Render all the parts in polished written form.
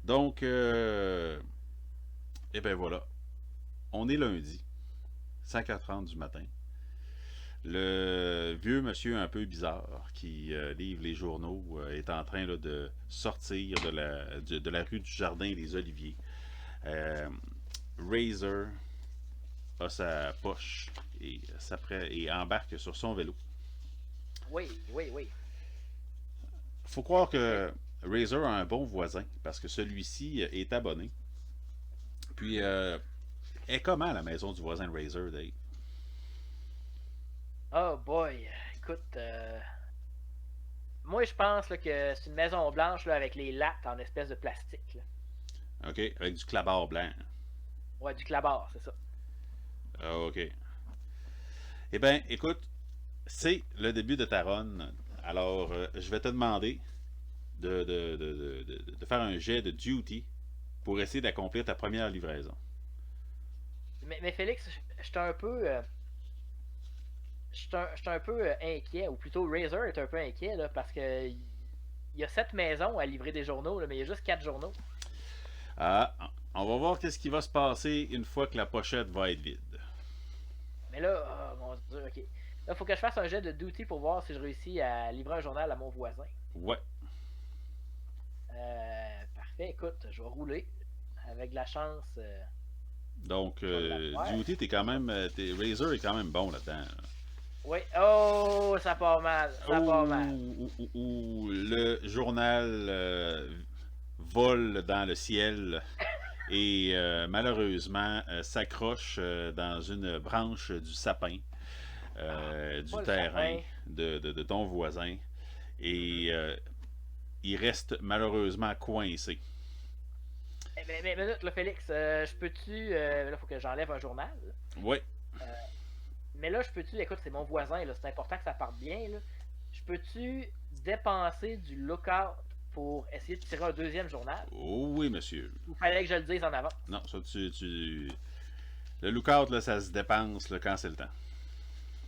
Donc, et ben voilà. On est lundi, 5h30 du matin. Le vieux monsieur un peu bizarre qui livre les journaux est en train là, de sortir de la rue du Jardin des Oliviers. Euh, Razor a sa poche et embarque sur son vélo. Oui, oui, oui. Faut croire Mais, que Razor a un bon voisin parce que celui-ci est abonné. Puis, est comment la maison du voisin de Razor, Dave? oh boy, écoute, moi je pense là, que c'est une maison blanche là, avec les lattes en espèce de plastique. Là. OK, avec du clabard blanc. Ouais, du clabard, c'est ça. Ah, OK. Eh bien, écoute, c'est le début de ta run. Alors, je vais te demander de faire un jet de duty pour essayer d'accomplir ta première livraison. Mais Félix, j'étais un peu, j'étais un peu inquiet, ou plutôt Razer est un peu inquiet là, parce que il y a 7 maisons à livrer des journaux, là, mais il y a juste 4 journaux. Ah, on va voir qu'est-ce qui va se passer une fois que la pochette va être vide. Mais là, oh mon dieu, ok. Là, il faut que je fasse un jet de duty pour voir si je réussis à livrer un journal à mon voisin. Ouais. Parfait, écoute, je vais rouler. Avec de la chance, Donc, je vais l'avoir. duty, Razer est quand même bon là-dedans. Là. Oui. Oh, ça part mal. Ça part mal. Le journal vole dans le ciel et malheureusement s'accroche dans une branche du sapin du Pas le terrain sapin. de ton voisin Mhm. et il reste malheureusement coincé. Mais minute, là, Félix, je peux-tu. Là, faut que j'enlève un journal. Oui. Euh, mais là, je peux-tu. Écoute, c'est mon voisin, là. C'est important que ça parte bien, là. Je peux-tu dépenser du lookout pour essayer de tirer un deuxième journal? Oh oui, monsieur. Ou fallait que je le dise en avance? Non, ça, le lookout, là, ça se dépense là, quand c'est le temps.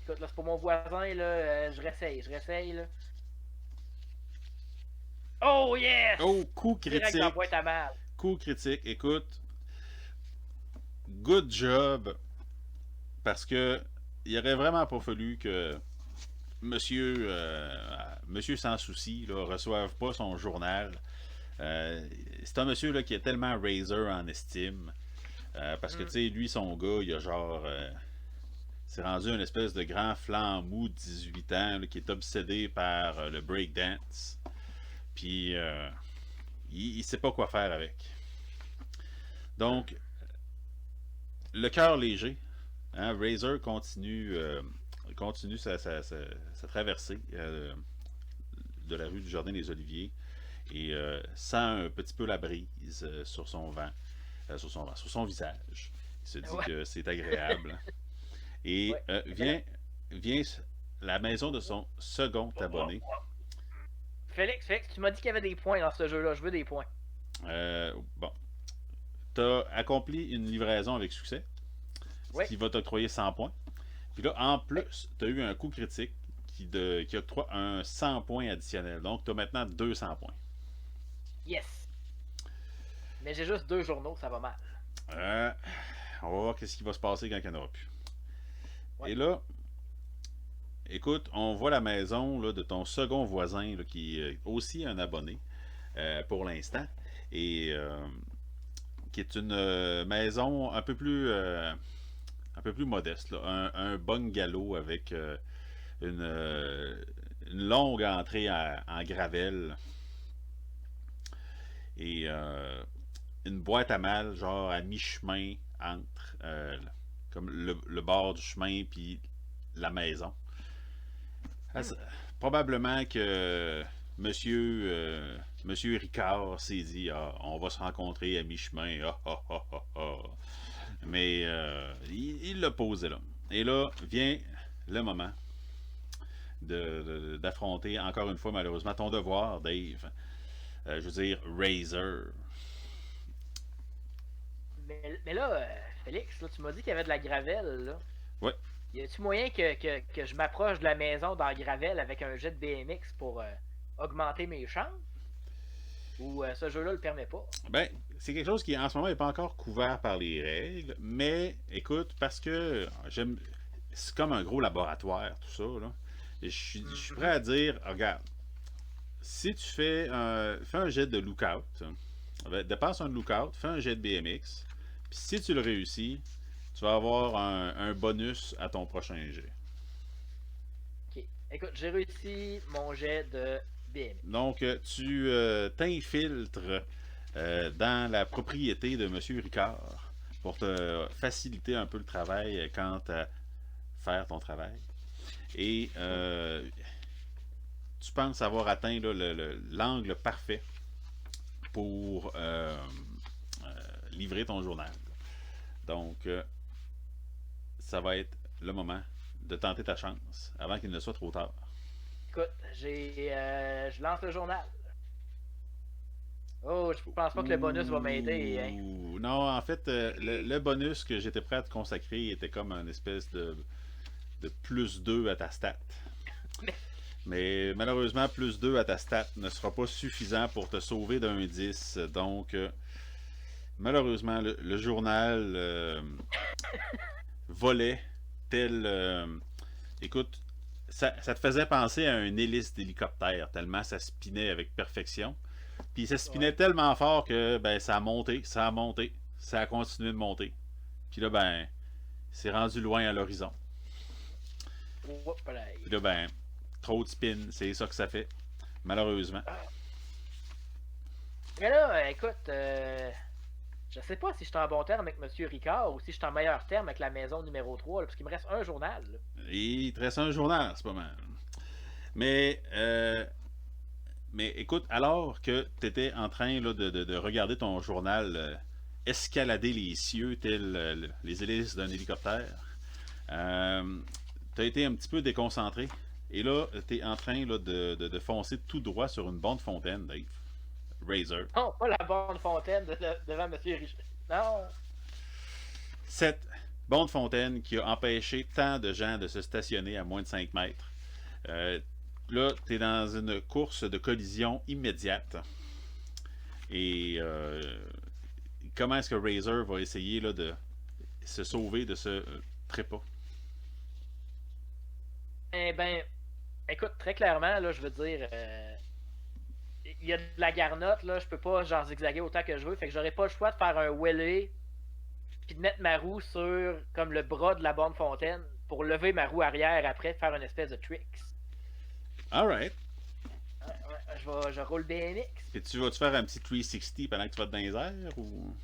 Écoute, là, c'est pour mon voisin, là. Je réessaye, là. Oh, Oh, yes! coup Direct dans la critique. boîte à mal. Coup critique. Écoute, good job. Parce que il aurait vraiment pas fallu que monsieur sans souci là, reçoive pas son journal. C'est un monsieur là, qui est tellement Razer en estime. Parce que, tu Hmm. sais, lui, son gars, il a genre. C'est rendu une espèce de grand flanc mou de 18 ans là, qui est obsédé par le breakdance. Puis, il sait pas quoi faire avec. Donc, le cœur léger, hein, Razer continue sa traversée de la rue du Jardin des Oliviers et sent un petit peu la brise sur son visage. Il se dit Ouais. que c'est agréable. Et Ouais. Mais là, vient la maison de son second abonné. Félix, tu m'as dit qu'il y avait des points dans ce jeu-là. Je veux des points. Bon, tu as accompli une livraison avec succès, ce Oui. qui va t'octroyer 100 points. Puis là, en Oui. plus, tu as eu un coup critique qui octroie un 100 points additionnel. Donc, tu as maintenant 200 points. Yes. Mais j'ai juste 2 journaux, ça va mal. Euh, on va voir qu'est-ce qui va se passer quand il n'y en aura plus. Ouais. Et là, écoute, on voit la maison là, de ton second voisin là, qui est aussi un abonné pour l'instant. Et qui est une maison un peu plus modeste. Là. Un bungalow avec une longue entrée en gravelle et une boîte à mal, genre à mi-chemin entre comme le bord du chemin puis la maison. Ah, Hmm. probablement que Monsieur Ricard s'est dit on va se rencontrer à mi-chemin. Ah, ah, ah, ah, ah. Mais il l'a posé là. Et là vient le moment d'affronter encore une fois malheureusement ton devoir, Dave. Je veux dire, Razer. Mais là, Félix, là, tu m'as dit qu'il y avait de la gravelle, là. Ouais. Y a-tu moyen que je m'approche de la maison dans la gravelle avec un jet de BMX pour augmenter mes chances? Ou ce jeu-là le permet pas? Ben, c'est quelque chose qui en ce moment n'est pas encore couvert par les règles, mais écoute, parce que j'aime. C'est comme un gros laboratoire, tout ça, là. Je suis prêt à dire, regarde, si tu fais un jet de lookout, dépasse un lookout, fais un jet de BMX, puis si tu le réussis, tu vas avoir un bonus à ton prochain jet. Ok. Écoute, j'ai réussi mon jet de BMX. Donc, tu t'infiltres dans la propriété de M. Ricard pour te faciliter un peu le travail quant à faire ton travail. Et tu penses avoir atteint là, l'angle parfait pour livrer ton journal. Donc, ça va être le moment de tenter ta chance avant qu'il ne soit trop tard. Écoute, je lance le journal. Oh, je pense pas que le bonus va m'aider. Hein. Non, en fait, le bonus que j'étais prêt à te consacrer était comme un espèce de plus 2 à ta stat. Mais malheureusement, plus 2 à ta stat ne sera pas suffisant pour te sauver d'un 10. Donc, malheureusement, le journal volait tel. Écoute, ça te faisait penser à une hélice d'hélicoptère, tellement ça spinait avec perfection. Puis ça spinait tellement fort que ben, ça a monté, ça a monté, ça a continué de monter. Puis là, ben, c'est rendu loin à l'horizon. Puis là, ben, trop de spin, c'est ça que ça fait, malheureusement. Mais là, écoute, je sais pas si je suis en bon terme avec M. Ricard ou si je suis en meilleur terme avec la maison numéro 3, là, parce qu'il me reste un journal. Là. Et il te reste un journal, c'est pas mal. Mais écoute, alors que tu étais en train là, de regarder ton journal escalader les cieux tels les hélices d'un hélicoptère, tu as été un petit peu déconcentré. Et là, tu es en train là, de foncer tout droit sur une bande fontaine, Dave. Razor. Non, pas la bande fontaine devant M. Richard. Non. Cette bande fontaine qui a empêché tant de gens de se stationner à moins de 5 mètres. Là, tu es dans une course de collision immédiate. Et comment est-ce que Razor va essayer là, de se sauver de ce trépas? Eh ben, écoute, très clairement, là, je veux dire, il y a de la garnotte, là, je peux pas genre zigzaguer autant que je veux, fait que j'aurais pas le choix de faire un wheelie puis de mettre ma roue sur comme le bras de la bande fontaine pour lever ma roue arrière après, faire une espèce de tricks. Alright. Je roule BMX. Et tu vas-tu faire un petit 360 pendant que tu vas dans les airs ou.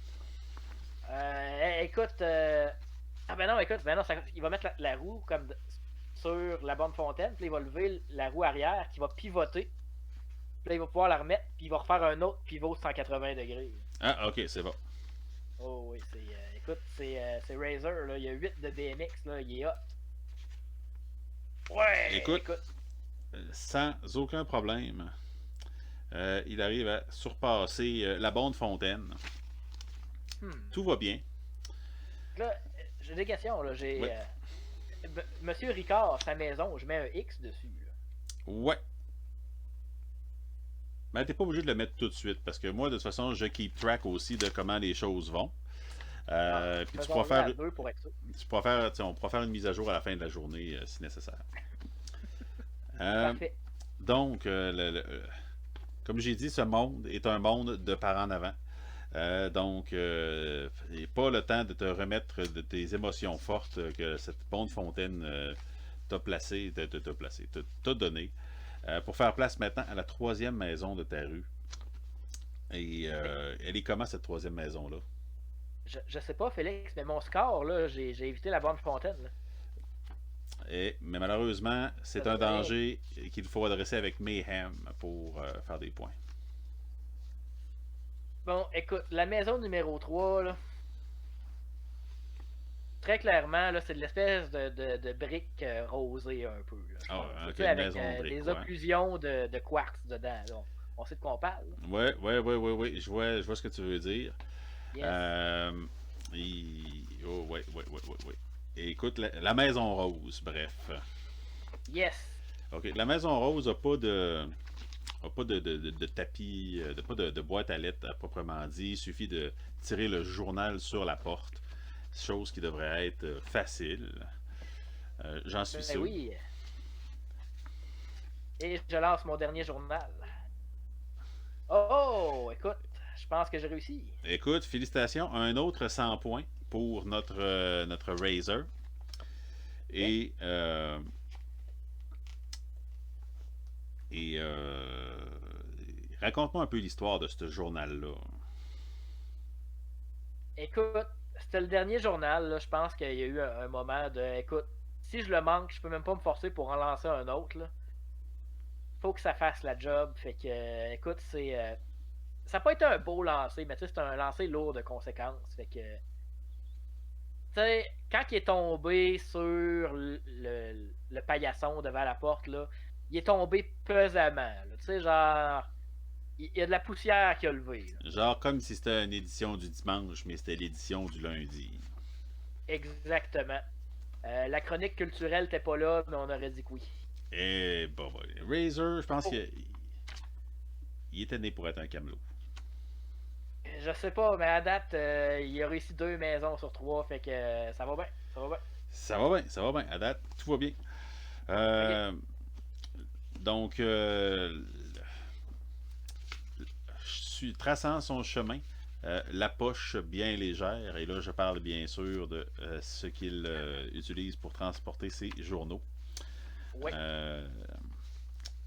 Écoute, ah ben non, écoute, ben non, il va mettre la roue comme sur la bande fontaine, puis il va lever la roue arrière qui va pivoter. Puis là, il va pouvoir la remettre, puis il va refaire un autre pivot 180 degrés. Ah, ok, c'est bon. Oh oui, écoute, c'est Razor, là, il y a 8 de BMX, là, il est hot. Ouais, écoute. Sans aucun problème, il arrive à surpasser la bande fontaine. Tout va bien. Là, j'ai des questions. Là. Monsieur Ricard, sa maison, je mets un X dessus. Là. Ouais. Mais t'es pas obligé de le mettre tout de suite parce que moi, de toute façon, je keep track aussi de comment les choses vont. Puis tu pourras faire. On pourra faire une mise à jour à la fin de la journée si nécessaire. Parfait. Donc, comme j'ai dit, ce monde est un monde de par en avant. Donc, il n'est pas le temps de te remettre de tes émotions fortes que cette bande fontaine t'a placé, t'a donné, pour faire place maintenant à la troisième maison de ta rue. Et elle est comment cette troisième maison-là? Je sais pas, Félix, mais mon score, là, j'ai évité la bande fontaine. Là. Mais malheureusement, c'est un danger qu'il faut adresser avec Mayhem pour faire des points. Bon, écoute, la maison numéro 3, là, très clairement, là, c'est de l'espèce de briques rosées un peu. Là, okay, avec des occlusions de quartz dedans. Là. On sait de quoi on parle. Oui. Je vois ce que tu veux dire. Yes. Oui. Et écoute, la maison rose, bref. Yes. OK, la maison rose n'a pas pas de tapis, pas de boîte à lettres à proprement dit. Il suffit de tirer le journal sur la porte. Chose qui devrait être facile. J'en suis Ben sûr. oui. Et je lance mon dernier journal. Oh, écoute, je pense que j'ai réussi. Écoute, félicitations. Un autre 100 points pour notre Razer. Ok. Et, euh, et raconte-moi un peu l'histoire de ce journal-là. Écoute, c'était le dernier journal. Là. Je pense qu'il y a eu un moment de. Écoute, si je le manque, je peux même pas me forcer pour en lancer un autre. Là. Faut que ça fasse la job. Fait que, écoute, ça n'a pas été un beau lancer, mais tu sais, c'est un lancer lourd de conséquences. Fait que. Tu sais, quand il est tombé sur le paillasson devant la porte, là, il est tombé pesamment. Tu sais, genre. Il y a de la poussière qui a levé. Là. Genre comme si c'était une édition du dimanche, mais c'était l'édition du lundi. Exactement. La chronique culturelle n'était pas là, mais on aurait dit que oui. Et bon, Razer, je pense qu'il était né pour être un camelot. Je sais pas, mais à date, il a réussi 2 maisons sur 3, fait que ça va bien. Ça va bien. Ça va bien, ça va bien. À date, tout va bien. Ok. Euh, donc, je suis traçant son chemin. La poche bien légère, et là je parle bien sûr de ce qu'il utilise pour transporter ses journaux. Oui. Euh,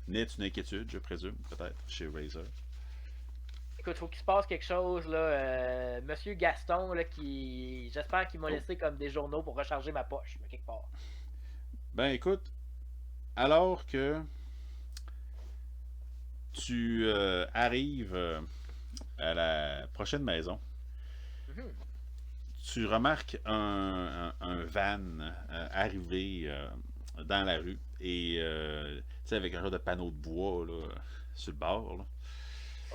N'est une inquiétude, je présume, peut-être, chez Razer. Écoute, faut qu'il se passe quelque chose, là. Monsieur Gaston, là, qui. J'espère qu'il m'a Oh. laissé comme des journaux pour recharger ma poche, mais quelque part. Ben écoute, alors que tu arrives à la prochaine maison, Mhm. tu remarques un van arriver dans la rue et tu sais, avec un genre de panneau de bois là, sur le bord. Là.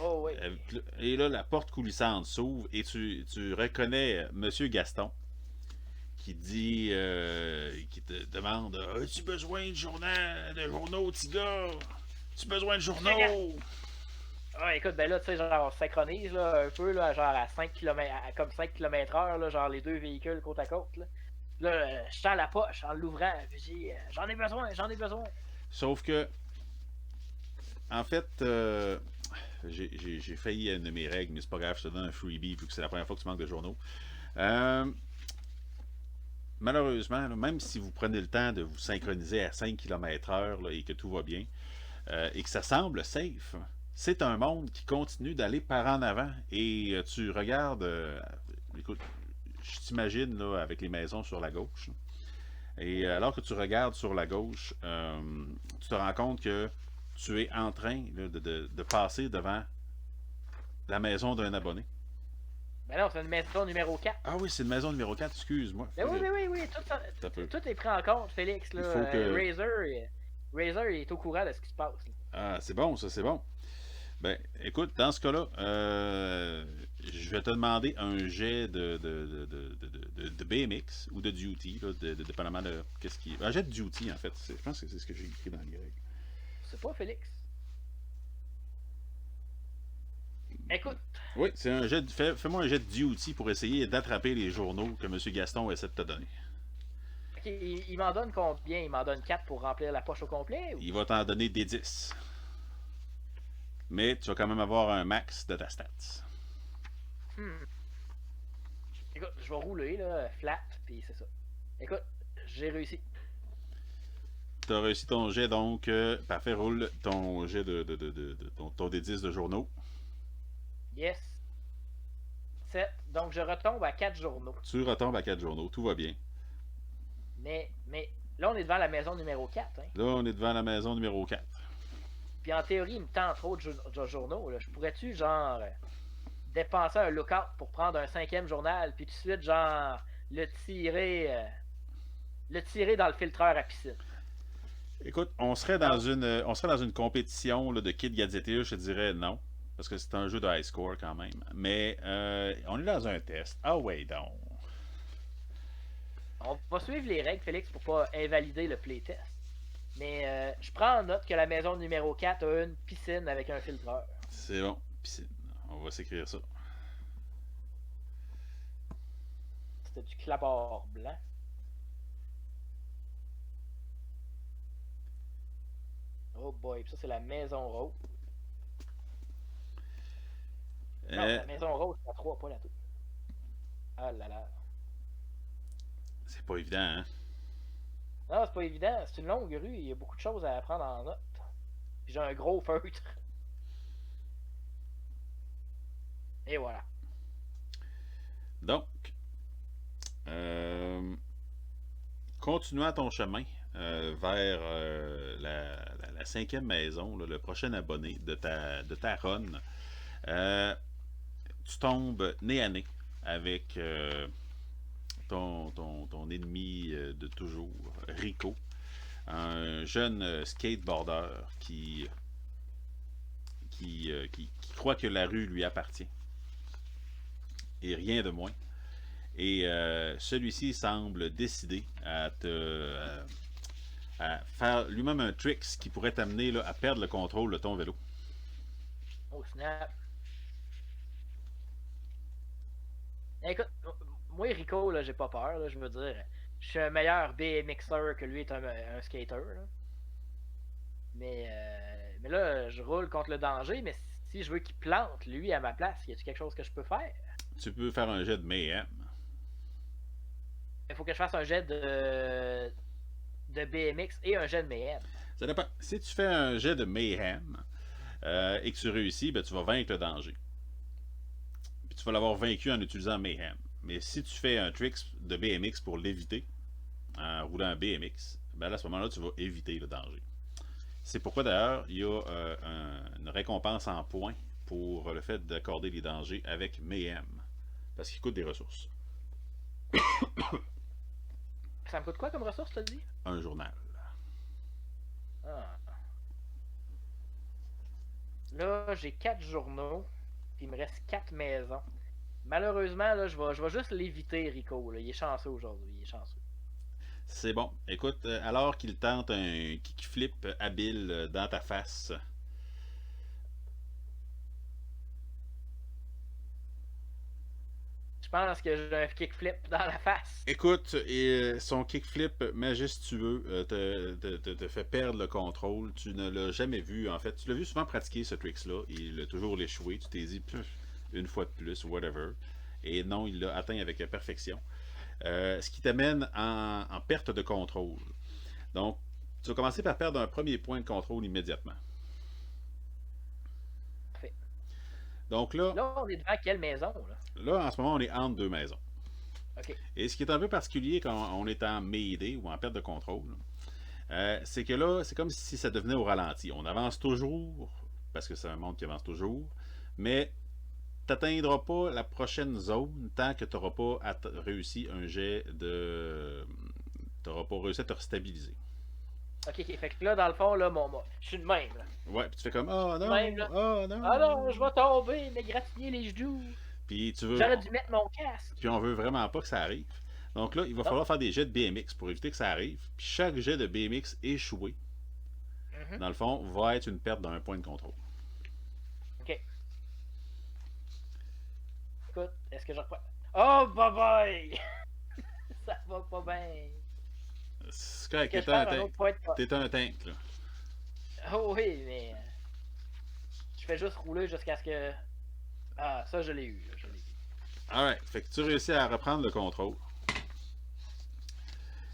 Oh oui. Et là, la porte coulissante s'ouvre et tu reconnais Monsieur Gaston qui dit, qui te demande as-tu besoin de journaux, petit gars? As-tu besoin de Monsieur Gaston. journaux? Ah, écoute, ben là, tu sais, genre, on se synchronise, là, un peu, là, genre à 5 km, comme 5 km/h, là, genre les deux véhicules côte à côte, là. Là, je sens la poche en l'ouvrant, puis je dis, j'en ai besoin, j'en ai besoin. Sauf que, en fait, j'ai failli à une de mes règles, mais c'est pas grave, je te donne un freebie vu que c'est la première fois que tu manques de journaux. Euh, Malheureusement, là, même si vous prenez le temps de vous synchroniser à 5 km/h et que tout va bien, et que ça semble safe, c'est un monde qui continue d'aller par en avant. Et tu regardes, écoute, je t'imagine là, avec les maisons sur la gauche. Et alors que tu regardes sur la gauche, tu te rends compte que tu es en train là, de passer devant la maison d'un abonné. Ben non, c'est une maison numéro 4. Ah oui, c'est une maison numéro 4, excuse-moi. Ben oui, oui, oui, oui, tout, Ça peut. tout est pris en compte, Félix, là. Il faut que. Razer, il est au courant de ce qui se passe. Là. Ah, c'est bon, ça, c'est bon. Ben, écoute, dans ce cas-là, je vais te demander un jet de BMX ou de duty, là, dépendamment de qu'est-ce qui. Un jet de duty, en fait. Je pense que c'est ce que j'ai écrit dans les règles. C'est pas Félix. Écoute, Oui, c'est un jet. Fais-moi un jet de duty pour essayer d'attraper les journaux que M. Gaston essaie de te donner. ok, il m'en donne combien? Il m'en donne 4 pour remplir la poche au complet? Ou... Il va t'en donner des 10. Mais tu vas quand même avoir un max de ta stats. Hmm. Écoute, je vais rouler, là, flat, puis c'est ça. Écoute, j'ai réussi. Tu as réussi ton jet, donc parfait, roule ton jet ton D10 de journaux. Yes. 7. Donc, je retombe à 4 journaux. Tu retombes à 4 journaux, tout va bien. Mais là, on est devant la maison numéro 4. Hein? Là, on est devant la maison numéro 4. Puis en théorie, il me tente trop de journaux. Là. Je pourrais-tu, genre, dépenser un lookout pour prendre un 5e journal, puis tout de suite, genre, le tirer dans le filtreur à piscine? Écoute, on serait dans une compétition là, de kit gadgetés, je te dirais non. Parce que c'est un jeu de high score quand même. Mais on est dans un test. Ah ouais, donc. On va suivre les règles, Félix, pour pas invalider le playtest. Mais je prends en note que la maison numéro 4 a une piscine avec un filtreur. C'est bon. Piscine. On va s'écrire ça. C'était du clapard blanc. Oh boy, puis ça c'est la maison rose. Non, la maison rose, c'est à 3, pas la tour. Ah là là. C'est pas évident, hein? Non, c'est pas évident. C'est une longue rue. Il y a beaucoup de choses à prendre en note. Puis j'ai un gros feutre. Et voilà. Donc, continuant ton chemin vers la cinquième maison, là, le prochain abonné de ta run, tu tombes nez à nez avec ton ennemi de toujours, Rico, un jeune skateboarder qui croit que la rue lui appartient. Et rien de moins. Et celui-ci semble décidé à faire lui-même un tricks qui pourrait t'amener là, à perdre le contrôle de ton vélo. Oh snap. Écoute, moi Rico, là, j'ai pas peur. Là, je veux dire, je suis un meilleur BMXer que lui est un skater. Là. Mais là, je roule contre le danger. Mais si je veux qu'il plante lui à ma place, y a-t-il quelque chose que je peux faire? Tu peux faire un jet de mayhem. Il faut que je fasse un jet de BMX et un jet de mayhem. Ça dépend. Si tu fais un jet de mayhem et que tu réussis, ben, tu vas vaincre le danger. Puis tu vas l'avoir vaincu en utilisant mayhem. Mais si tu fais un trick de BMX pour l'éviter, en roulant un BMX, ben là, à ce moment-là, tu vas éviter le danger. C'est pourquoi d'ailleurs, il y a une récompense en points pour le fait d'accorder les dangers avec mayhem. Parce qu'il coûte des ressources. Ça me coûte quoi comme ressource, t'as dit? Un journal. Ah. Là, j'ai 4 journaux, puis il me reste 4 maisons. Malheureusement, là, je vais juste l'éviter, Rico. Là. Il est chanceux aujourd'hui, il est chanceux. C'est bon. Écoute, alors qu'il tente un kickflip habile dans ta face, Je pense que j'ai un kickflip dans la face. écoute, et son kickflip majestueux te fait perdre le contrôle. Tu ne l'as jamais vu, en fait. Tu l'as vu souvent pratiquer ce trick-là. Il a toujours échoué. Tu t'es dit, une fois de plus, whatever. Et non, il l'a atteint avec perfection. Ce qui t'amène en perte de contrôle. Donc, tu vas commencer par perdre un premier point de contrôle immédiatement. Parfait. Donc là, Là, on est devant quelle maison, là? Là, en ce moment, on est entre deux maisons. OK. Et ce qui est un peu particulier quand on est en Mayday ou en perte de contrôle, c'est que là, c'est comme si ça devenait au ralenti. On avance toujours, parce que c'est un monde qui avance toujours, mais tu n'atteindras pas la prochaine zone tant que tu n'auras pas réussi un jet de. Tu n'auras pas réussi à te restabiliser. OK, OK. Fait que là, dans le fond, là, je suis de même, là. Ouais, puis tu fais comme oh non, Même, là. oh non. Ah non, je vais tomber, m'égratigner les genoux. Puis tu veux. J'aurais dû mettre mon casque. Puis on veut vraiment pas que ça arrive. Donc là, il va falloir faire des jets de BMX pour éviter que ça arrive. Puis chaque jet de BMX échoué, dans le fond, va être une perte d'un point de contrôle. OK. Écoute, est-ce que je reprends... Oh, bye bye! Ça va pas bien. C'est correct, Est-ce que je perds un autre point de... t'es un tank, là. Oh oui, mais... je fais juste rouler jusqu'à ce que... Ah, ça, je l'ai eu. Je l'ai eu. Alright, fait que tu réussis à reprendre le contrôle.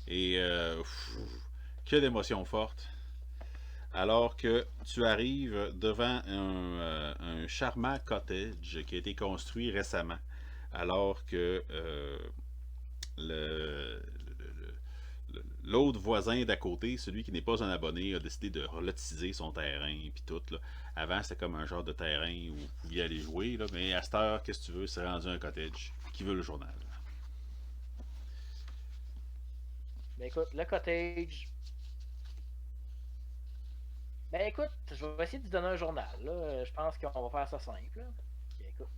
Et... que d'émotions fortes. Alors que tu arrives devant un charmant cottage qui a été construit récemment. Alors que l'autre voisin d'à côté, celui qui n'est pas un abonné, a décidé de lotiser son terrain puis tout. Là. Avant, c'était comme un genre de terrain où vous pouviez aller jouer, là, mais à cette heure, qu'est-ce que tu veux, c'est rendu un cottage. Qui veut le journal? Ben écoute, le cottage... Ben écoute, je vais essayer de te donner un journal. Là. Je pense qu'on va faire ça simple. Là. Okay, écoute.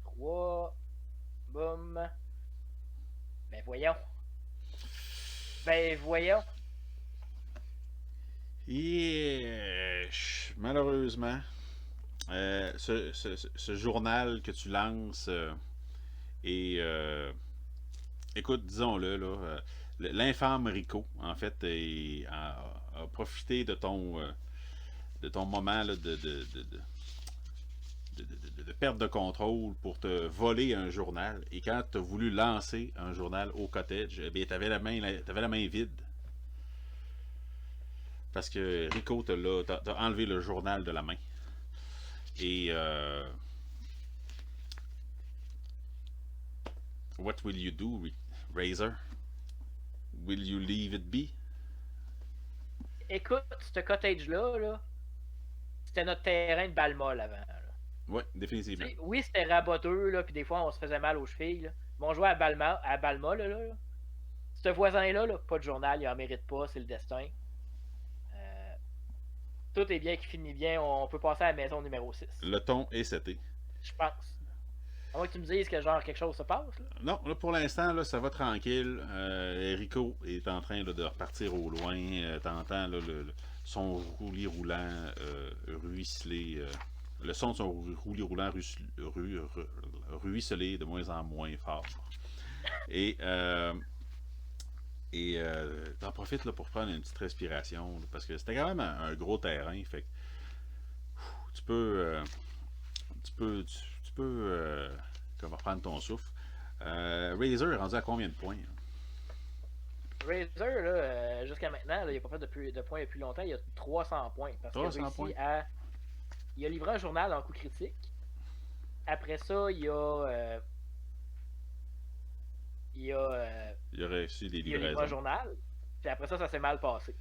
3. Boum. Ben voyons. Ben voyons. Malheureusement, ce journal que tu lances est. Écoute, disons-le, là, l'infâme Rico, en fait, a profité de ton moment là, de perte de contrôle pour te voler un journal. Et quand tu as voulu lancer un journal au cottage, eh bien, tu avais t'avais la main vide. Parce que Rico t'a enlevé le journal de la main. Et what will you do, Razor? Will you leave it be? Écoute, ce cottage-là, là, c'était notre terrain de balle molle avant. Oui, définitivement. T'sais, oui, c'était raboteux, là, puis des fois, on se faisait mal aux chevilles. Là. Mais on jouait à Balma, là. Ce voisin-là, là, pas de journal, il en mérite pas, c'est le destin. Tout est bien qui finit bien, on peut passer à la maison numéro 6. Le ton est seté. Je pense. À moins que tu me dises que genre quelque chose se passe. Là. Non, là, pour l'instant, là, ça va tranquille. Rico est en train là, de repartir au loin. T'entends là, son roulis roulant ruisselé. Le son de son roulis roulant ruisselé de moins en moins fort. Et t'en profites là, pour prendre une petite respiration. Là, parce que c'était quand même un gros terrain. Fait que tu peux. Tu peux comment reprendre ton souffle. Razor est rendu à combien de points? Razor, là, jusqu'à maintenant, là, il n'a pas fait de points depuis longtemps. Il a 300 points. Parce qu'il a 300 points. Il a livré un journal en coup critique. Après ça, il a. Il a réussi des livraisons. Il a livré un journal. Puis après ça s'est mal passé.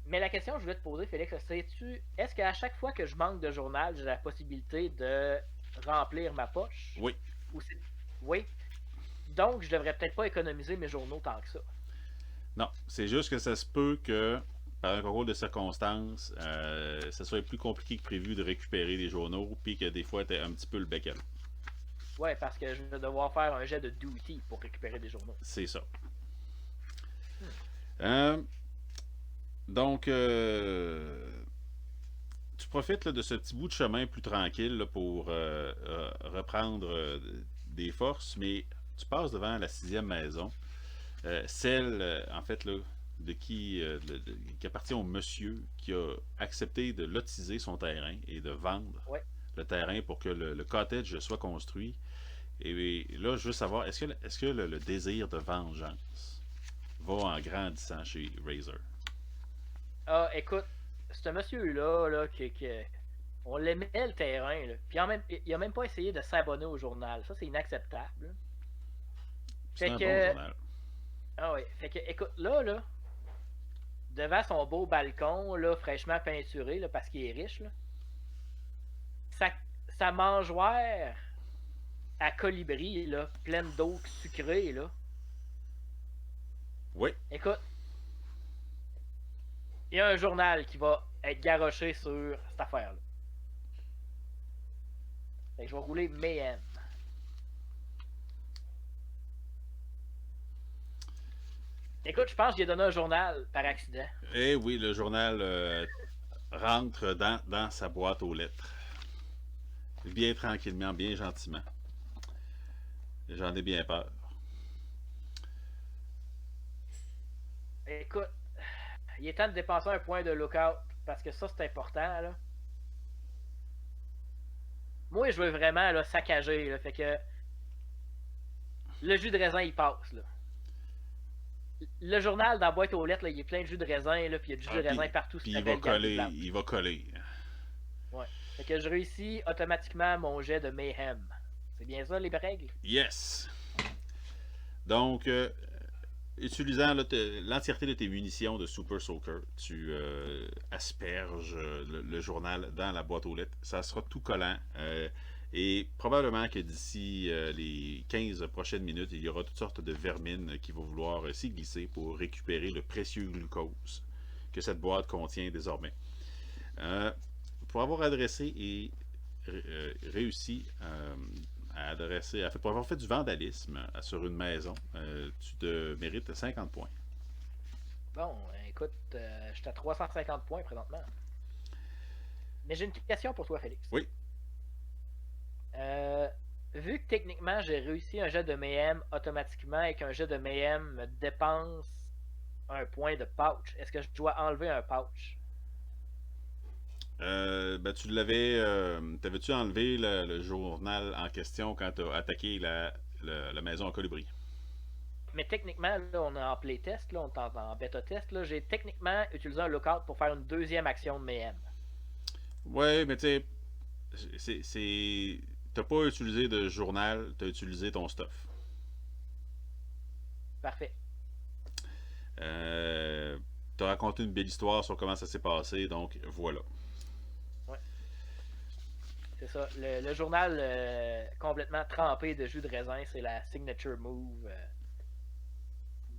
Mais la question que je voulais te poser, Félix, est-ce qu'à chaque fois que je manque de journal, j'ai la possibilité de remplir ma poche? Oui. Oui. Donc, je devrais peut-être pas économiser mes journaux tant que ça. Non, c'est juste que ça se peut que, par un concours de circonstances, ça soit plus compliqué que prévu de récupérer des journaux, puis que des fois, tu un petit peu le bec à l'eau. Ouais, parce que je vais devoir faire un jet de duty pour récupérer des journaux. C'est ça. Donc, tu profites là, de ce petit bout de chemin plus tranquille là, pour reprendre des forces, mais tu passes devant la 6e maison, celle, en fait, là, qui appartient au monsieur qui a accepté de lotiser son terrain et de vendre le terrain pour que le cottage soit construit. Et là, je veux savoir, est-ce que le désir de vengeance va en grandissant chez Razor? Ah, écoute, ce monsieur-là, là, on l'aimait le terrain, là. Puis il a même pas essayé de s'abonner au journal. Ça, c'est inacceptable. C'est un bon journal. Ah oui. Fait que, écoute, là, devant son beau balcon, là, fraîchement peinturé, là, parce qu'il est riche, là, sa mangeoire à colibri, là, pleine d'eau sucrée, là. Oui. Écoute, il y a un journal qui va être garoché sur cette affaire-là. Fait que je vais rouler Mayhem. Écoute, je pense qu'il a donné un journal par accident. Eh oui, le journal rentre dans sa boîte aux lettres. Bien tranquillement, bien gentiment. J'en ai bien peur. Écoute, il est temps de dépenser un point de lookout parce que ça, c'est important, là. Moi, je veux vraiment là, saccager, là, fait que le jus de raisin, il passe, là. Le journal dans la boîte aux lettres, là, il est plein de jus de raisin, là, puis il y a du jus de raisin partout. Puis il va coller. Ouais. Fait que je réussis automatiquement mon jet de Mayhem. C'est bien ça, les règles? Yes! Donc, utilisant l'entièreté de tes munitions de Super Soaker, tu asperges le journal dans la boîte aux lettres. Ça sera tout collant. Et probablement que d'ici les 15 prochaines minutes, il y aura toutes sortes de vermines qui vont vouloir s'y glisser pour récupérer le précieux glucose que cette boîte contient désormais. Pour avoir adressé et réussi à adresser, pour avoir fait du vandalisme sur une maison, tu te mérites 50 points. Bon, écoute, je suis à 350 points présentement. Mais j'ai une question pour toi, Félix. Oui. Vu que techniquement j'ai réussi un jet de Mayhem automatiquement et qu'un jet de Mayhem me dépense un point de pouch, est-ce que je dois enlever un pouch? Ben, tu l'avais. T'avais-tu enlevé le journal en question quand tu as attaqué la maison en colibri? Mais techniquement, là, on est en playtest, là, on est en bêta test. Là, j'ai techniquement utilisé un lookout pour faire une deuxième action de Mayhem. Ouais, mais tu sais, t'as pas utilisé de journal, t'as utilisé ton stuff. Parfait. T'as raconté une belle histoire sur comment ça s'est passé, donc voilà. Ouais. C'est ça. Le journal complètement trempé de jus de raisin, c'est la signature move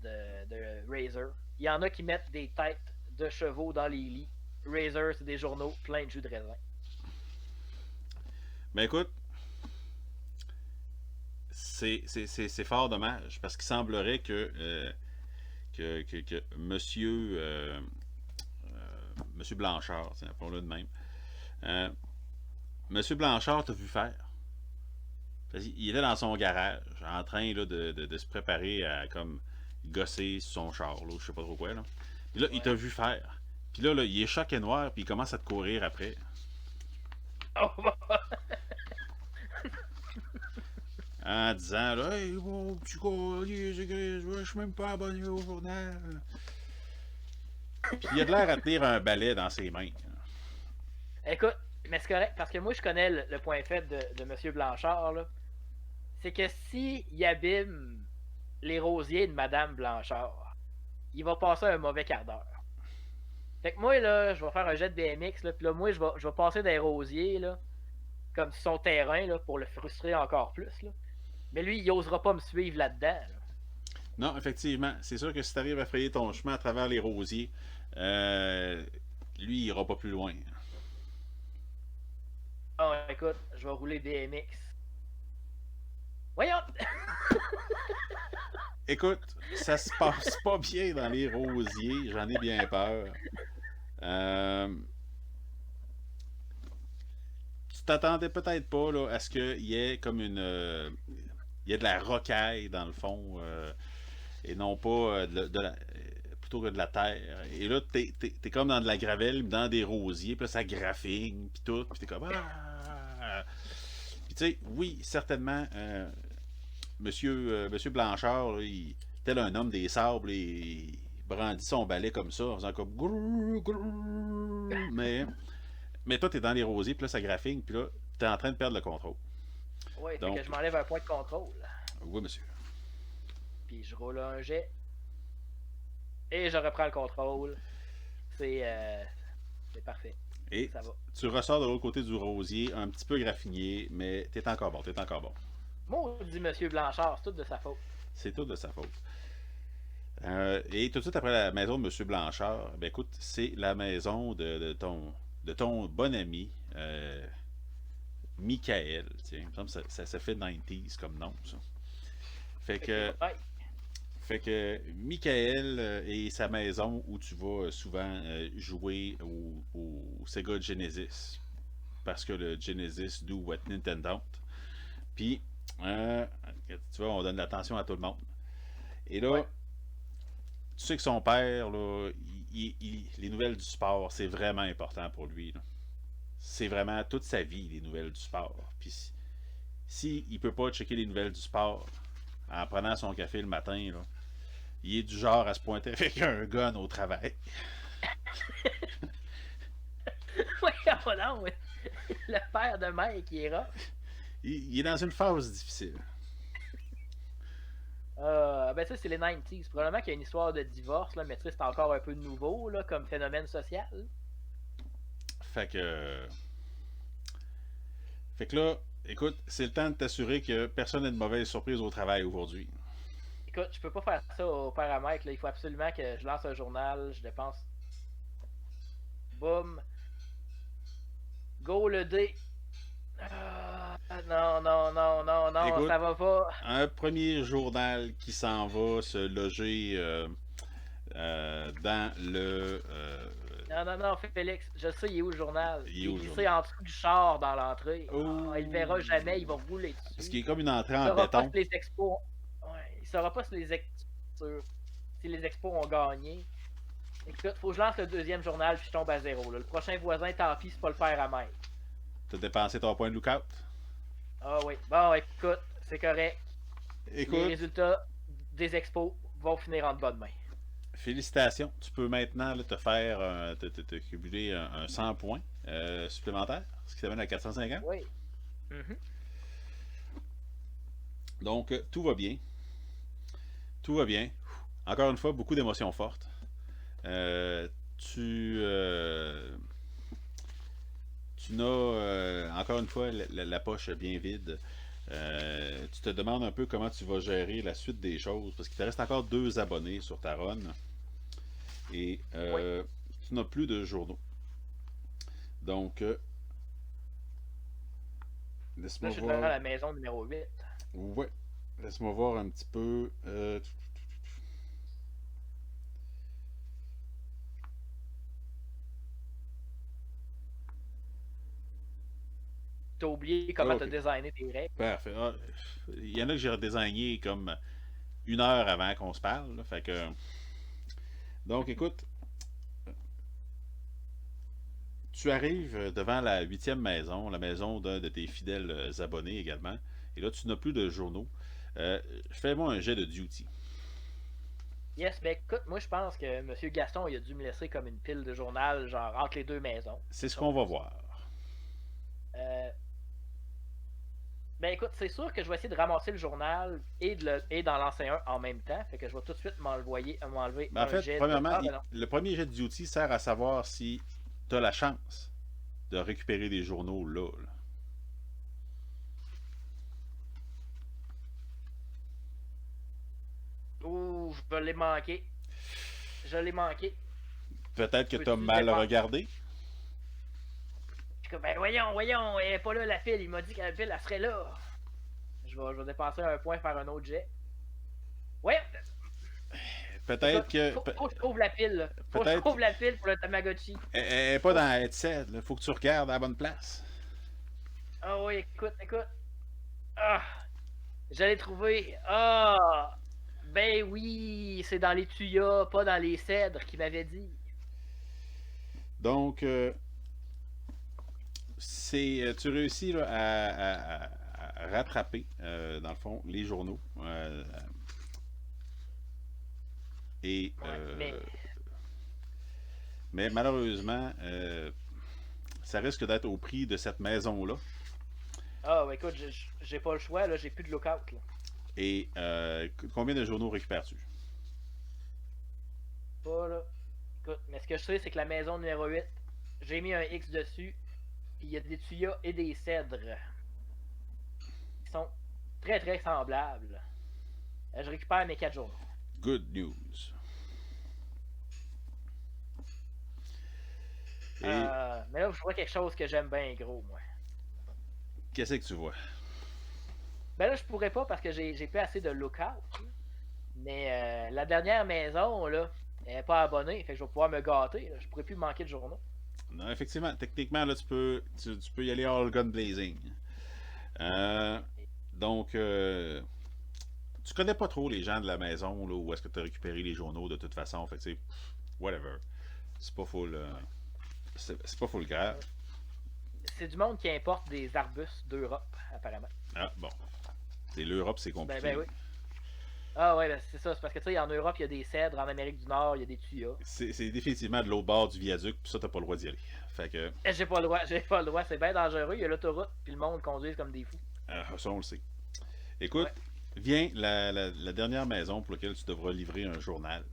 de Razer. Il y en a qui mettent des têtes de chevaux dans les lits. Razer, c'est des journaux pleins de jus de raisin. Mais écoute, c'est fort dommage parce qu'il semblerait que Monsieur Blanchard, appelons-le de même, Monsieur Blanchard t'a vu faire. Il était dans son garage en train là, de se préparer à comme gosser sur son char, là, je sais pas trop quoi. Là. Puis là, il t'a vu faire. Puis là, il est choqué noir, puis il commence à te courir après. Oh, En disant, là, hey, mon petit collier, je suis même pas abonné au journal. Puis il a de l'air à tenir un balai dans ses mains. Écoute, mais c'est correct, parce que moi, je connais le point faible de M. Blanchard, là. C'est que si il abîme les rosiers de Madame Blanchard, il va passer un mauvais quart d'heure. Fait que moi, là, je vais faire un jet de BMX, là, puis là, moi, je vais passer des rosiers, là, comme sur son terrain, là, pour le frustrer encore plus, là. Mais lui, il osera pas me suivre là-dedans, là. Non, effectivement. C'est sûr que si tu arrives à frayer ton chemin à travers les rosiers, lui, il ira pas plus loin. Oh, écoute, je vais rouler BMX. Voyons! Écoute, ça se passe pas bien dans les rosiers, j'en ai bien peur. Tu t'attendais peut-être pas là, à ce qu'il y ait comme il y ait de la rocaille dans le fond, et non pas plutôt que de la terre. Et là, t'es comme dans de la gravelle, dans des rosiers, puis là, ça graffigne, puis tout, puis t'es comme ah! Puis tu sais, oui, certainement, Monsieur Blanchard, là, tel un homme des sables, il brandit son balai comme ça, en faisant comme grrr, grrr, mais toi, t'es dans les rosiers, puis là, ça graffigne, puis là, t'es en train de perdre le contrôle. Ouais, fait Donc, que je m'enlève un point de contrôle. oui, monsieur. Puis je roule un jet. Et je reprends le contrôle. C'est parfait. Et Ça va. tu ressors de l'autre côté du rosier, un petit peu graffiné, mais t'es encore bon, t'es encore bon. Maudit Monsieur Blanchard, c'est tout de sa faute. C'est tout de sa faute. Et tout de suite après la maison de M. Blanchard, ben écoute, c'est la maison de ton bon ami, Michael. Tiens, il me semble que ça fait 90s comme nom, ça. Fait que, Ouais. fait que Michael et sa maison où tu vas souvent jouer au Sega Genesis. Parce que le Genesis do what Nintendo. Puis, tu vois, on donne l'attention à tout le monde. Et là, Ouais. tu sais que son père, là, les nouvelles du sport, c'est vraiment important pour lui. Là. C'est vraiment toute sa vie, les nouvelles du sport. Puis si il peut pas checker les nouvelles du sport en prenant son café le matin, là, il est du genre à se pointer avec un gun au travail. Ouais, oh non, ouais. Le père de Mike, qui est rough. Il est dans une phase difficile. Ben ça, c'est les 90s. Probablement qu'il y a une histoire de divorce, là, mais tu sais, c'est encore un peu nouveau là, comme phénomène social. Fait que. Fait que là, écoute, c'est le temps de t'assurer que personne n'a de mauvaise surprise au travail aujourd'hui. Écoute, je peux pas faire ça au père à Mike. Là. Il faut absolument que je lance un journal, je dépense. Boum. Go le dé. Non, non, non, non, non, Écoute, ça va pas. un premier journal qui s'en va se loger dans le. Non, non, non, Félix, je sais, il est où le journal? Il est Il où est le glissé journal? en dessous du char dans l'entrée. Oh! Ah, il le verra jamais, il va rouler Parce dessus. qu'il est comme une entrée Il en saura pas béton. si les expos. Ouais, il saura pas si les expos ont gagné. Écoute, faut que je lance le deuxième journal puis je tombe à zéro. Là. Le prochain voisin, tant pis, c'est pas le faire à Mike. T'as dépensé ton point de lookout? Ah oui. Bon, écoute, c'est correct. Les Écoute, résultats des expos vont finir en bonne main. félicitations. Tu peux maintenant là, te faire te cumuler un 100 points supplémentaires, ce qui t'amène à 450. Oui. Mhm. Donc, tout va bien. Tout va bien. Encore une fois, beaucoup d'émotions fortes. Tu, tu n'as encore une fois la poche bien vide. Tu te demandes un peu comment tu vas gérer la suite des choses parce qu'il te reste encore 2 abonnés sur ta run et Oui. tu n'as plus de journaux. Donc, Là, laisse-moi je suis devant voir. la maison numéro 8. Ouais, laisse-moi voir un petit peu. T'as oublié comment Ok, t'as designé tes règles. parfait. Ah, il y en a que j'ai redésigné comme 1 heure avant qu'on se parle. Là, fait que... Donc, écoute, tu arrives devant la 8e maison, la maison d'un de tes fidèles abonnés également. Et là, tu n'as plus de journaux. Fais-moi un jet de duty. Yes, mais écoute, moi je pense que M. Gaston il a dû me laisser comme une pile de journal, genre entre les deux maisons. C'est ce qu'on va voir. Euh, Ben écoute, c'est sûr que je vais essayer de ramasser le journal et d'en lancer un en même temps. Fait que je vais tout de suite m'enlever Ben, en un fait, jet de. premièrement, Ah ben non. le premier jet de duty sert à savoir si tu as la chance de récupérer des journaux là. Ouh, je l'ai manqué. Je l'ai manqué. Peut-être que tu as Peux-tu mal dépenser? regardé. Je suis comme, ben voyons, elle est pas là la pile. Il m'a dit que la pile, elle serait là. Je vais dépenser un point, faire un autre jet. Ouais, écoute, Peut-être que. faut que je trouve la pile. Là. Faut que je Peut-être. trouve la pile pour le Tamagotchi. Elle n'est pas dans la headset. Il faut que tu regardes à la bonne place. Ah oui, écoute. Ah, je l'ai trouvé. Ah, ben oui, c'est dans les tuyas, pas dans les cèdres qu'il m'avait dit. Donc, tu réussis là, à rattraper, dans le fond, les journaux. Et, Ouais, mais malheureusement, ça risque d'être au prix de cette maison-là. ah, ouais, écoute, j'ai pas le choix, là, j'ai plus de lookout, là. Et combien de journaux récupères-tu? Pas, là. Écoute, mais ce que je sais, c'est que la maison numéro 8, j'ai mis un X dessus, puis il y a des tuyas et des cèdres qui sont très très semblables. Je récupère mes 4 journaux. Good news. Et Mais là, je vois quelque chose que j'aime bien gros, moi. qu'est-ce que tu vois? Ben là, je pourrais pas parce que j'ai pas assez de lookout. Mais la dernière maison, là, elle n'est pas abonnée, fait que je vais pouvoir me gâter. Là. Je pourrais plus manquer de journaux. Non, effectivement, techniquement, là, tu peux y aller all gun blazing. Euh, donc, tu connais pas trop les gens de la maison là, où est-ce que tu as récupéré les journaux de toute façon. Fait que, tu sais, whatever. C'est pas full. Ouais. C'est pas full grave. C'est du monde qui importe des arbustes d'Europe, apparemment. Ah, bon. C'est l'Europe, c'est compliqué. Ben oui. Ah ouais, ben c'est ça. C'est parce que tu sais, en Europe, il y a des cèdres, en Amérique du Nord, il y a des tuyas. C'est définitivement de l'autre bord du viaduc, puis ça, t'as pas le droit d'y aller. Fait que, J'ai pas le droit, c'est bien dangereux. Il y a l'autoroute, puis le monde conduit comme des fous. ça, on le sait. Écoute, Ouais. viens la dernière maison pour laquelle tu devras livrer un journal.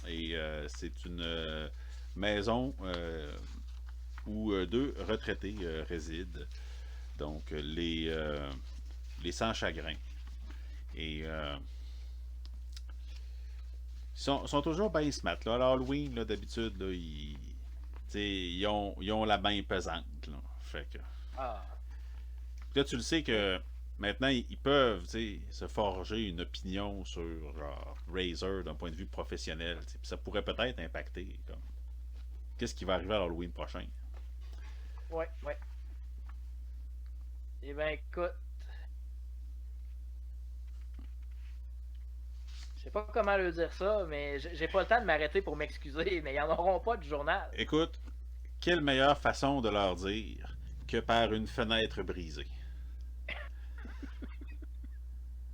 Et c'est une maison où 2 retraités résident. Donc, les sans-chagrin. Et sont toujours bien smart. Là. À l'Halloween, là, d'habitude, là, ils ont la main pesante. Là. Fait que... Ah. Là, tu le sais que maintenant, ils peuvent se forger une opinion sur genre Razer d'un point de vue professionnel. Puis ça pourrait peut-être impacter comme qu'est-ce qui va arriver à l'Halloween prochain. Ouais, ouais. Eh ben écoute, je sais pas comment leur dire ça, mais j'ai pas le temps de m'arrêter pour m'excuser, mais ils en auront pas du journal. Écoute, quelle meilleure façon de leur dire que par une fenêtre brisée.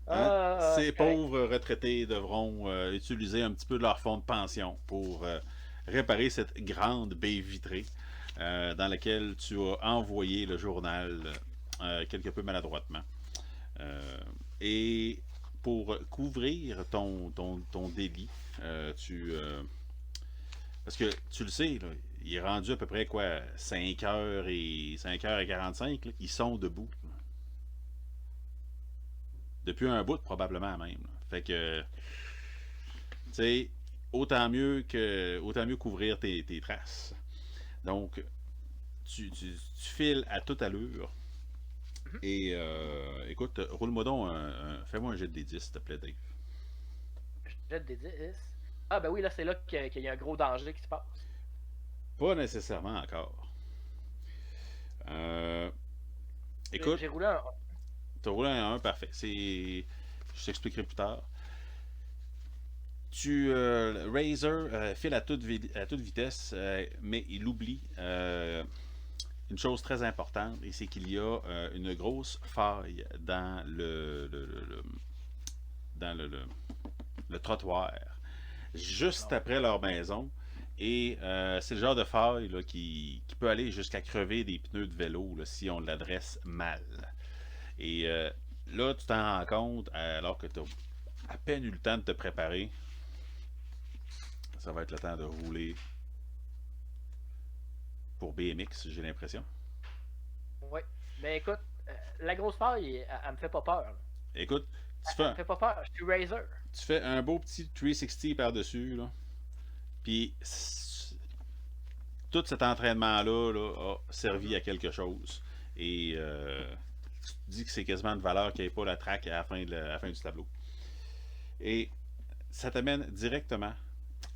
Hein? Ces C'est correct. pauvres retraités devront utiliser un petit peu de leur fonds de pension pour réparer cette grande baie vitrée dans laquelle tu as envoyé le journal quelque peu maladroitement. Euh, et pour couvrir ton délit, parce que tu le sais, là, il est rendu à peu près quoi 5h45, là, ils sont debout. Là. Depuis un bout, probablement même. Là. Fait que, tu sais, autant mieux couvrir tes traces. Donc, tu files à toute allure. Mhm. Et écoute, roule-moi donc fais-moi un jet de D10, s'il te plaît, Dave. Je jette des 10. Ah ben oui, là c'est là qu'il y a un gros danger qui se passe. Pas nécessairement encore. Euh, écoute, J'ai roulé un. t'as roulé un 1, parfait. Je t'expliquerai plus tard. Razer file à toute vitesse, mais il oublie une chose très importante, et c'est qu'il y a une grosse faille dans dans le trottoir, juste Non. après leur maison. Et c'est le genre de faille là, qui peut aller jusqu'à crever des pneus de vélo là, si on l'adresse mal. Et là, tu t'en rends compte alors que tu as à peine eu le temps de te préparer. Ça va être le temps de rouler pour BMX, j'ai l'impression. Ouais. Mais écoute, la grosse faille, elle me fait pas peur. Là. Écoute, tu Elle fais, me fait pas peur. Je suis Razer. tu fais un beau petit 360 par-dessus, là. Puis tout cet entraînement-là là, a servi Mhm. à quelque chose. Et tu te dis que c'est quasiment de valeur qu'il n'y ait pas la track à à la fin du tableau. Et ça t'amène directement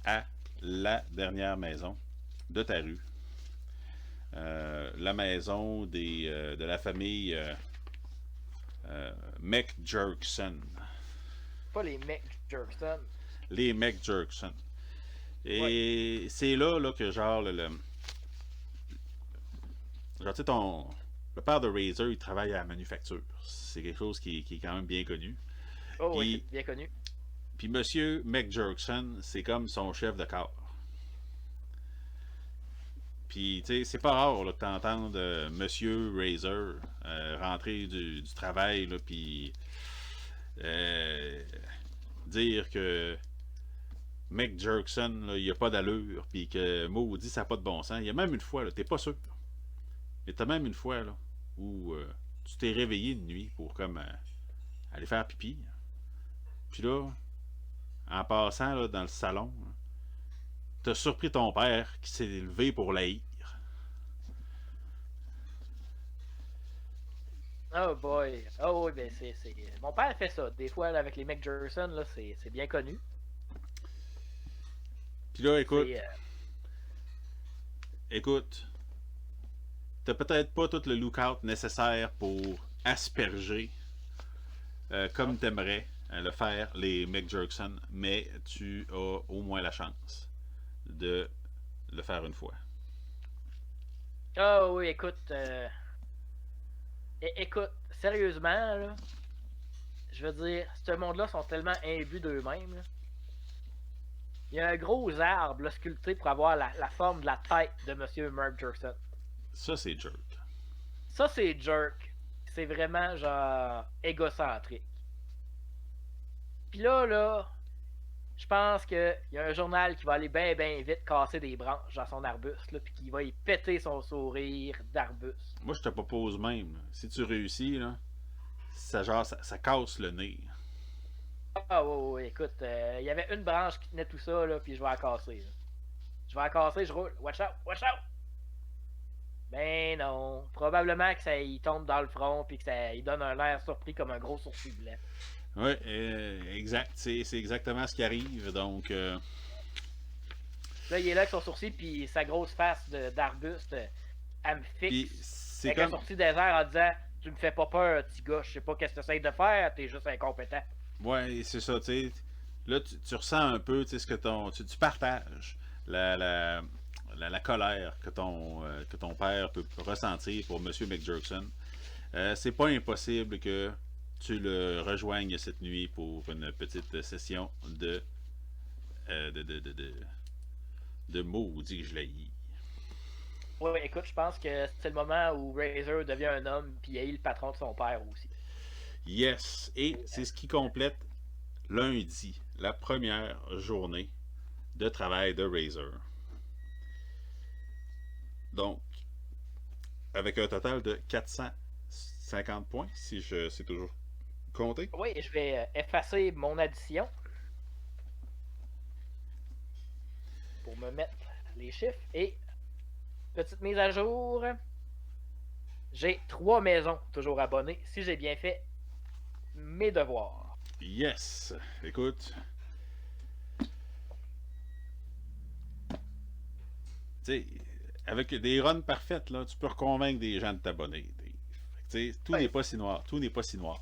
à la dernière maison de ta rue. La maison de la famille McJerkson. Pas les mecs Jerkson. Les McJerkson. Ouais. Et c'est là que genre genre tu sais le père de Razer, il travaille à la manufacture. C'est quelque chose qui est quand même bien connu. Oh oui, Puis, c'est bien connu. puis Monsieur McJerkson, c'est comme son chef de corps. Puis, tu sais, c'est pas rare là, que t'entendes Monsieur Razer rentrer du travail, là, puis euh, dire que Mick Jerkson, là, il a pas d'allure, puis que maudit, ça n'a pas de bon sens. Il y a même une fois, là, t'es pas sûr. Mais t'as même une fois, là, où tu t'es réveillé une nuit pour comme aller faire pipi. Puis là, en passant là, dans le salon, là, t'as surpris ton père qui s'est levé pour l'haïr. Oh boy. Oh oui, ben c'est. Mon père fait ça. Des fois, là, avec les mecs Jerkson, là, c'est bien connu. Puis là, C'est. écoute, t'as peut-être pas tout le lookout nécessaire pour asperger Non? comme t'aimerais le faire les Mick Jerkson, mais tu as au moins la chance de le faire une fois. Oh oui, écoute. Écoute, sérieusement, là, je veux dire, ce monde-là sont tellement imbus d'eux-mêmes. Là. Il y a un gros arbre là, sculpté pour avoir la forme de la tête de Monsieur Mark Jerkson. Ça, c'est jerk. Ça, c'est jerk. C'est vraiment genre égocentrique. Puis là, je pense qu'il y a un journal qui va aller bien vite casser des branches dans son arbuste, là, puis qui va y péter son sourire d'arbuste. Moi, je te propose même, là, si tu réussis, là, ça casse le nez. Ah ouais, écoute, il y avait une branche qui tenait tout ça, là, puis je vais la casser. Là. Je vais la casser, je roule. Watch out, watch out! Ben non. Probablement que ça il tombe dans le front puis que ça il donne un air surpris comme un gros sourcil blanc. Oui, exact. C'est exactement ce qui arrive. Donc, Là, il est là avec son sourcil puis sa grosse face d'arbuste, elle me puis fixe c'est avec un comme. sourcil désert en disant tu me fais pas peur, petit gars, je sais pas qu'est-ce que tu essaies de faire, t'es juste incompétent. Ouais, c'est ça, tu sais. Là, tu ressens un peu, tu sais, ce que ton. Tu partages la colère que ton père peut ressentir pour Monsieur McJerkson. C'est pas impossible que tu le rejoignes cette nuit pour une petite session euh, de, de, de, de, de maudit que je l'haïs. Ouais, écoute, je pense que c'est le moment où Razor devient un homme puis il est le patron de son père aussi. Yes! Et c'est ce qui complète lundi, la première journée de travail de Razor. Donc, avec un total de 450 points, si je sais toujours compter. Oui, je vais effacer mon addition pour me mettre les chiffres. Et petite mise à jour, j'ai 3 maisons toujours abonnées si j'ai bien fait mes devoirs. Yes! Écoute, tu sais, avec des runs parfaites, là, tu peux convaincre des gens de t'abonner. Tout Ouais, n'est pas si noir. Tout n'est pas si noir.